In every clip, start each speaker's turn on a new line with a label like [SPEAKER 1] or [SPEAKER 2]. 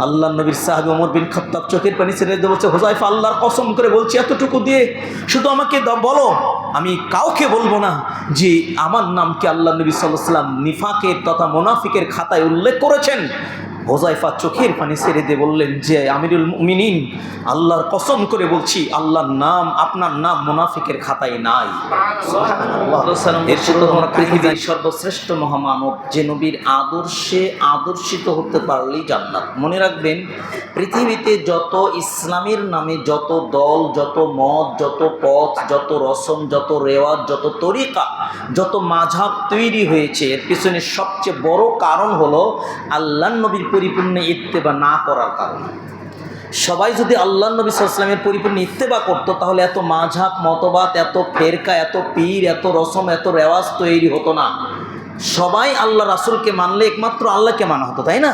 [SPEAKER 1] আল্লাহ নবীর সাহাবী ওমর বিন খাত্তাব চোখের পানি ছেড়ে দিয়ে বলছে, হুযায়ফা আল্লাহর কসম করে বলছি এতটুকু দিয়ে শুধু আমাকে বলো, আমি কাউকে বলবো না যে আমার নামকে আল্লাহ নবী সাল্লাল্লাহু আলাইহি ওয়াসাল্লাম নিফাকের তথা মুনাফিকের খাতায় উল্লেখ করেছেন। হুযায়ফা চোখের পানি ছেড়ে দিয়ে বললেন যে আমিরুল মুমিনিন, আল্লাহর কসম করে বলছি আল্লাহর নাম, আপনার নাম মুনাফিকের খাতায় নাই। সুবহানাল্লাহ। এরপর আমরা পৃথিবীর সর্বশ্রেষ্ঠ মহামানব যে নবীর আদর্শে আদর্শিত হতে পারলেই জান্নাত। মনে রাখবেন, পৃথিবীতে যত ইসলামের নামে যত দল, যত মত, যত পথ, যত রসম, যত রেওয়াজ, যত তরিকা, যত মাযহাব তৈরি হয়েছে, এর পিছনে সবচেয়ে বড় কারণ হলো আল্লাহর নবীর পরিপূর্ণ ইত্তেবা না করার কারণে। সবাই যদি আল্লাহ নবী সাল্লাল্লাহু আলাইহি ওয়াসাল্লামের পরিপূর্ণ ইত্তেবা করতো, তাহলে এত মাযহাব, মতবাদ, এত ফেরকা, এত পীর, এত রসম, এত রেওয়াজ তৈরি হতো না। সবাই আল্লাহ রাসূলকে মানলে একমাত্র আল্লাহকে মানা হতো, তাই না?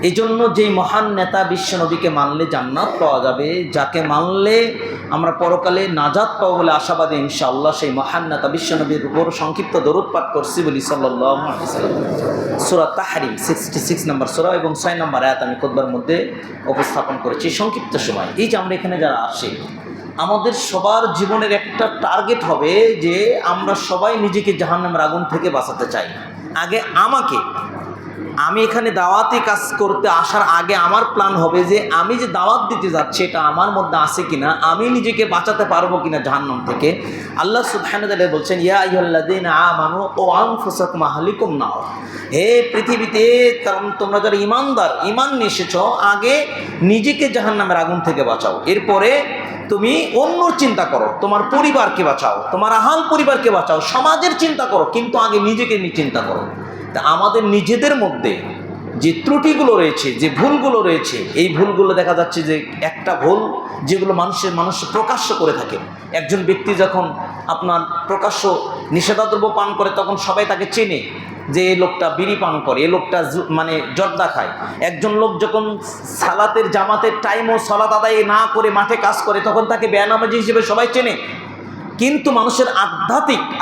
[SPEAKER 1] এই জন্য যেই মহান নেতা বিশ্ব নবীকে মানলে জান্নাত পাওয়া যাবে, যাকে মানলে আমরা পরকালে নাজাত পাবো বলে আশাবাদী ইনশাআল্লাহ, সেই মহান নেতা বিশ্ব নবীর উপর সংক্ষিপ্ত দরুদ পাঠ করছি বলি সাল্লাল্লাহু আলাইহি ওয়াসাল্লাম। সূরা তাহরিম 66 নম্বর সূরা এবং 6 নম্বর আয়াত আমি খুতবার মধ্যে উপস্থাপন করেছি সংক্ষিপ্ত সময়। এই যে আমরা এখানে যারা আসি, আমাদের সবার জীবনের একটা টার্গেট হবে যে আমরা সবাই নিজেকে জাহান্নামের আগুন থেকে বাঁচাতে চাই। আগে আমি এখানে দাওয়াতি কাজ করতে আসার আগে আমার প্ল্যান হবে যে আমি যে দাওয়াত দিতে যাচ্ছি এটা আমার মধ্যে আছে কিনা, আমি নিজেকে বাঁচাতে পারবো কিনা জাহান্নাম থেকে। আল্লাহ সুবহানাহু ওয়া তাআলা বলছেন, ইয়া আইয়ুহাল্লাযীনা আমানু ও আনফুসাকুম আহলিকুম নার। হে পৃথিবীতে তোমরা যারা ঈমানদার, ঈমান নিয়ে এসেছো, আগে নিজেকে জাহান্নামের আগুন থেকে বাঁচাও, এরপরে তুমি অন্যর চিন্তা করো, তোমার পরিবারকে বাঁচাও, তোমার আহাল পরিবারকে বাঁচাও, সমাজের চিন্তা করো, কিন্তু আগে নিজেকে নিয়ে চিন্তা করো। তা আমাদের নিজেদের মধ্যে যে ত্রুটিগুলো রয়েছে, যে ভুলগুলো রয়েছে, এই ভুলগুলো দেখা যাচ্ছে যে একটা ভুল যেগুলো মানুষ প্রকাশ্য করে থাকে। একজন ব্যক্তি যখন আপনার প্রকাশ্য নিষেধাদ্রব্য পান করে, তখন সবাই তাকে চেনে যে এই লোকটা বিড়ি পান করে, এই লোকটা মানে জর্দা খায়। একজন লোক যখন সালাতের জামাতের টাইমও সালাত আদায় না করে মাঠে কাজ করে, তখন তাকে বেনামাজি হিসেবে সবাই চেনে। কিন্তু মানুষের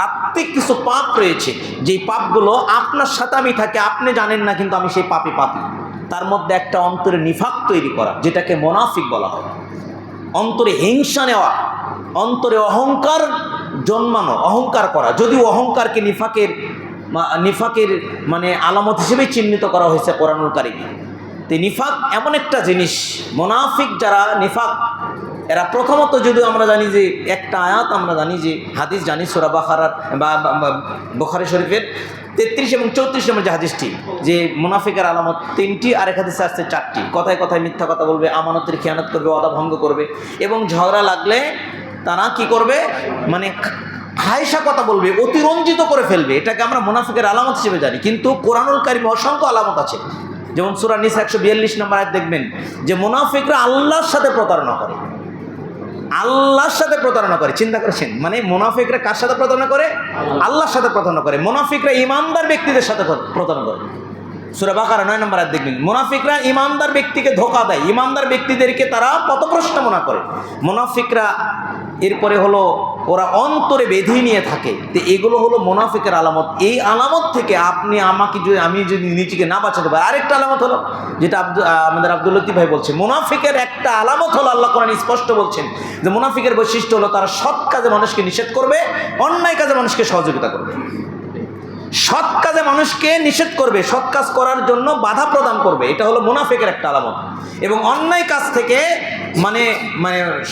[SPEAKER 1] আত্মিক কিছু পাপ রয়েছে, যেই পাপগুলো আপনার সাথে আমি থাকে, আপনি জানেন না, কিন্তু আমি সেই পাপি। তার মধ্যে একটা অন্তরে নিফাক তৈরি করা, যেটাকে মুনাফিক বলা হয়। অন্তরে হিংসা নেওয়া, অন্তরে অহংকার জন্মানো, অহংকার করা। যদিও অহংকারকে নিফাকের মানে আলামত হিসেবে চিহ্নিত করা হয়েছে কোরআনুল কারীমে। তো নিফাক এমন একটা জিনিস, মুনাফিক যারা নিফাক, এরা প্রথমত যদিও আমরা জানি যে একটা আয়াত আমরা জানি যে হাদিস জানি সূরা বাকারার বা বুখারী শরীফের 33 এবং 34 নম্বর যে হাদিসটি, যে মুনাফিকের আলামত 3টি, আর এক হাদিসে আসছে 4টি। কথায় কথায় মিথ্যা কথা বলবে, আমানতের খেয়ানত করবে, ওয়াদা ভঙ্গ করবে, এবং ঝগড়া লাগলে তারা কি করবে, মানে হাইসা কথা বলবে, অতিরঞ্জিত করে ফেলবে। এটাকে আমরা মুনাফিকের আলামত হিসেবে জানি। কিন্তু কোরআনুল কারীমে অসংখ্য আলামত আছে। যেমন সূরা নিসা 142 নম্বর আয়াত দেখবেন যে মুনাফিকরা আল্লাহর সাথে প্রতারণা করে, আল্লাহর সাথে প্রতারণা করে। চিন্তা করেছেন, মানে মুনাফিকরা কার সাথে প্রতারণা করে? আল্লাহর সাথে প্রতারণা করে। মুনাফিকরা ইমানদার ব্যক্তিদের সাথে প্রতারণা করে। সূরা বাকারা 9 নম্বর আয়াত দেখবেন, মুনাফিকরা ইমানদার ব্যক্তিকে ধোঁকা দেয়, ইমানদার ব্যক্তিদেরকে তারা পথভ্রষ্টমনা করে। মুনাফিকরা এরপরে হলো ওরা অন্তরে বেঁধে নিয়ে থাকে। তো এগুলো হলো মুনাফিকের আলামত। এই আলামত থেকে আমি যদি নিজেকে না বাঁচাতে পারি, আরেকটা আলামত হলো যেটা আমাদের আব্দুল লতিফ ভাই বলছে, মুনাফিকের একটা আলামত হলো, আল্লাহ কোরআন স্পষ্ট বলছেন যে মুনাফিকের বৈশিষ্ট্য হলো তারা সৎ কাজে মানুষকে নিষেধ করবে, অন্যায় কাজে মানুষকে সহযোগিতা করবে। সৎ কাজে মানুষকে নিষেধ করবে, সৎ কাজ করার জন্য বাধা প্রদান করবে, এটা হলো মুনাফিকের একটা আলামত। এবং অন্যায় কাজ থেকে মানে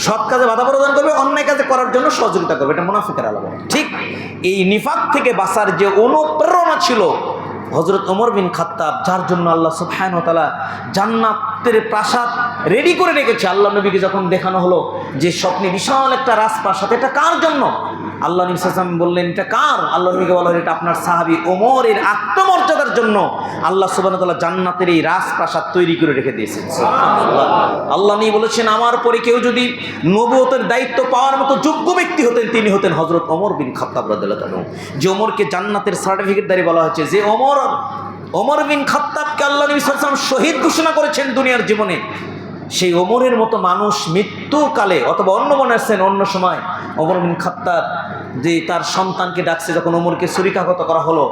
[SPEAKER 1] সৎ কাজে বাধা প্রদান করবে, অন্যায় কাজে করার জন্য সহযোগিতা করবে, এটা মুনাফিকের আলামত। ঠিক এই নিফাক থেকে বাঁচার যে অনুপ্রেরণা ছিল হযরত ওমর বিন খাত্তাব, যার জন্য আল্লাহ সুবহানাহু ওয়া তাআলা জান্নাতের প্রাসাদ রেডি করে রেখেছে। আল্লাহ নবীকে যখন দেখানো হলো যে স্বপ্নে বিশাল একটা রাজপ্রাসাদ, এটা কার জন্য? আল্লাহ নবী সাল্লাল্লাহু আলাইহি ওয়াসাল্লাম বললেন এটা কার? আল্লাহ নবীকে বলা হলো এটা আপনার সাহাবী ওমরের আত্মমর্যাদার জন্য আল্লাহ সুবহানাহু ওয়া তাআলা জান্নাতের এই রাজপ্রাসাদ তৈরি করে রেখে দিয়েছেন। সুবহানাল্লাহ। আল্লাহ নবী বলেছেন আমার পরে কেউ যদি নবুয়তের দায়িত্ব পাওয়ার মতো যোগ্য ব্যক্তি হতেন, তিনি হতেন হযরত ওমর বিন খাত্তাব রাদিয়াল্লাহু তাআলা। যে ওমরকে জান্নাতের সার্টিফিকেট দ্বারা বলা হয়েছে, যে ওমর বিন খাত্তাবকে আল্লাহ নবী সাল্লাল্লাহু আলাইহি ওয়াসাল্লাম শহীদ ঘোষণা করেছেন দুনিয়ার জীবনে। সেই ওমরের মতো মানুষ মৃত্যুকালে অথবা অন্য মনে আসছেন অন্য সময় ওমর বিন খাত্তাব যে তার সন্তানকে ডাকছে, যখন ওমরকে ছুরিকাঘাত করা হলো,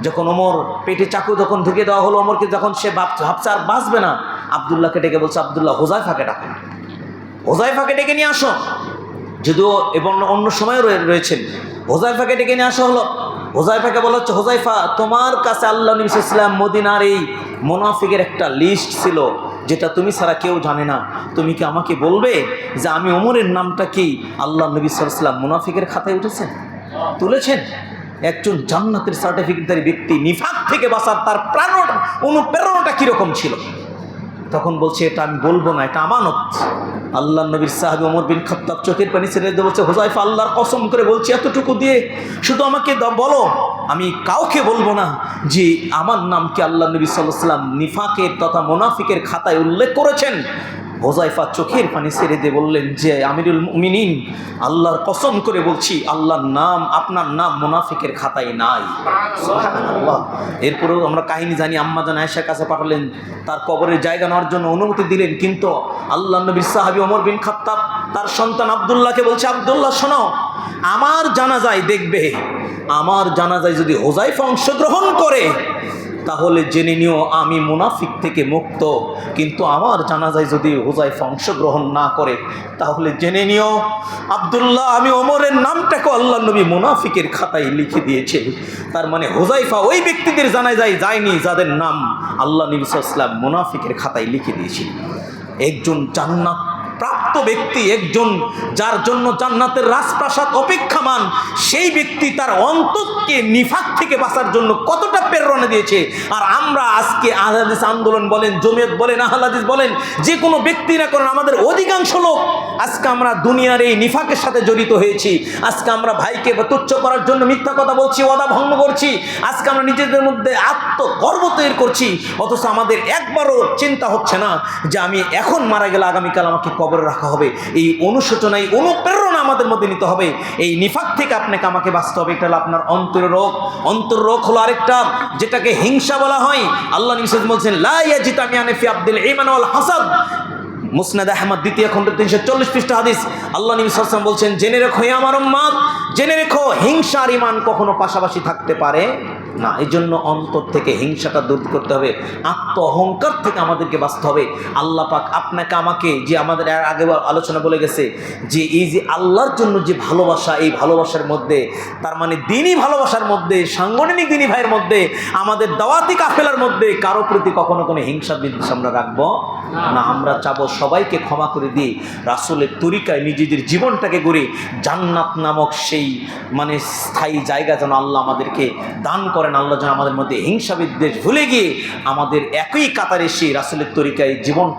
[SPEAKER 1] যখন ওমর পেটে চাকু যখন ঢুকে দেওয়া হলো ওমরকে, যখন সে ভাবছে আর বাঁচবে না, আবদুল্লাহকে ডেকে বলছে, আবদুল্লাহ হুযায়ফাকে ডাকো, হুযায়ফাকে ডেকে নিয়ে আসো। যদিও এবং অন্য সময় রয়েছেন, হুযায়ফাকে ডেকে নিয়ে আসা হলো। হুযায়ফাকে বলা হচ্ছে, হুযায়ফা তোমার কাছে আল্লাহ নবী সাল্লাল্লাহু আলাইহি ওয়াসাল্লাম মদিনার এই মুনাফিকের একটা লিস্ট ছিল যেটা তুমি ছাড়া কেউ জানে না, তুমি কি আমাকে বলবে যে আমি ওমরের নামটা কি আল্লাহ নবী সাল্লাল্লাহু আলাইহি ওয়াসাল্লাম মুনাফিকের খাতায় উঠেছেন, তুলেছেন? একজন জান্নাতের সার্টিফিকেটধারী ব্যক্তি নিফাক থেকে বাঁচার তার অনুপ্রেরণাটা কীরকম ছিল? তখন বলছে, এটা আমি বলবো না, এটা আমানত। আল্লাহ নবীর সাহাবী ওমর বিন খাত্তাব চোখের পানি ছেড়ে দিয়ে বলছে, হুযায়ফা আল্লাহর কসম করে বলছি এতটুকু দিয়ে শুধু আমাকে বলো, আমি কাউকে বলবো না যে আমার নামকে আল্লাহ নবী সাল্লাল্লাহু আলাইহি ওয়াসাল্লাম নিফাকের তথা মুনাফিকের খাতায় উল্লেখ করেছেন। হুযায়ফা চোখের পানি ছেড়ে দিয়ে বললেন যে আমিরুল মুমিনিন, আল্লাহর কসম করে বলছি আল্লাহর নাম, আপনার নাম মুনাফিকের খাতায় নাই। সুবহানাল্লাহ। এরপরেও আমরা কাহিনী জানি, আম্মা জান আয়েশার কাছে পাঠালেন, তার কবরের জায়গা নেওয়ার জন্য অনুমতি দিলেন, কিন্তু আল্লাহ নবীর সাহাবী ওমর বিন খাত্তাব তার সন্তান আব্দুল্লাহকে বলছে, আব্দুল্লাহ শোনো, আমার জানাজায় দেখবে, আমার জানাজায় যদি হুযায়ফা অংশগ্রহণ করে তাহলে জেনে নিও আমি মুনাফিক থেকে মুক্ত, কিন্তু আমার জানাজায় যদি হুযায়ফা অংশগ্রহণ না করে তাহলে জেনে নিও আব্দুল্লাহ আমি ওমরের নামটাকে আল্লাহ নবী মুনাফিকের খাতায় লিখে দিয়েছে। তার মানে হুযায়ফা ওই ব্যক্তিদের জানাজায় যায়নি যাদের নাম আল্লাহ নবী সাল্লাল্লাহু আলাইহি ওয়াসাল্লাম মুনাফিকের খাতায় লিখে দিয়েছে। একজন জান্নাত প্রাপ্ত ব্যক্তি, একজন যার জন্য জান্নাতের রাজপ্রাসাদ অপেক্ষামান, সেই ব্যক্তি তার অন্তরকে নিফাক থেকে বাঁচার জন্য কতটা প্রেরণা দিয়েছে। আর আমরা আজকে আহলে হাদিস আন্দোলন বলেন, জমিয়ত বলেন, আহলে হাদিস বলেন, যে কোনো ব্যক্তি না করেন, আমাদের অধিকাংশ লোক আজকে আমরা দুনিয়ার এই নিফাকের সাথে জড়িত হয়েছি। আজকে আমরা ভাইকে তুচ্ছ করার জন্য মিথ্যা কথা বলছি, ওয়াদা ভঙ্গ করছি, আজকে আমরা নিজেদের মধ্যে আত্মগর্ব তৈরি করছি, অথচ আমাদের একবারও চিন্তা হচ্ছে না যে আমি এখন মারা গেলে আগামীকাল আমাকে কবরে রাখা হবে। এই অনুশোচনা, এই অনুপ্রেরণা আমাদের মধ্যে নিতে হবে। এই নিফাক থেকে আপনাকে আমাকে বাঁচতে হবে। এটা হলো আপনার অন্তরের রোগ। অন্তর রোগ হলো আরেকটা, যেটাকে হিংসা বলা হয়। আল্লাহ নবী সাল্লাল্লাহু আলাইহি ওয়াসাল্লাম বলছেন, লা ইয়াজিতামিয়ানি ফি আবদিল ঈমান ওয়াল হাসাদ। মুসনাদ আহমদ দ্বিতীয় খণ্ড 340 পৃষ্ঠা হাদিস। আল্লাহ নবী সাল্লাল্লাহু আলাইহি ওয়াসাল্লাম বলছেন, জেনে রেখো হে আমার উম্মত, জেনে রেখো হিংসা আর ঈমান কখনো পাশাপাশি থাকতে পারে না। এই জন্য অন্তর থেকে হিংসাটা দূর করতে হবে, আত্ম অহংকার থেকে আমাদেরকে বাঁচতে হবে। আল্লাহ পাক আপনাকে আমাকে, যে আমাদের আগে আলোচনা বলে গেছে যে এই যে আল্লাহর জন্য যে ভালোবাসা, এই ভালোবাসার মধ্যে, তার মানে দিনই ভালোবাসার মধ্যে, সাংগঠনিক দিনী ভাইয়ের মধ্যে, আমাদের দাওয়াতি কাফেলার মধ্যে কারো প্রতি কখনো কোনো হিংসা বিদ্বেষ আমরা রাখবো না। আমরা চাবো সবাইকে ক্ষমা করে দিয়ে রাসূলের তরিকায় নিজেদের জীবনটাকে গড়ে জান্নাত নামক সেই মানে স্থায়ী জায়গা যেন আল্লাহ আমাদেরকে দান করেন। আল্লাহ যেন আমাদের মধ্যে হিংসা বিদ্বেষ ভুলে গিয়ে আমাদের একই কাতারে সেই রাসূলের তরিকায় জীবনটা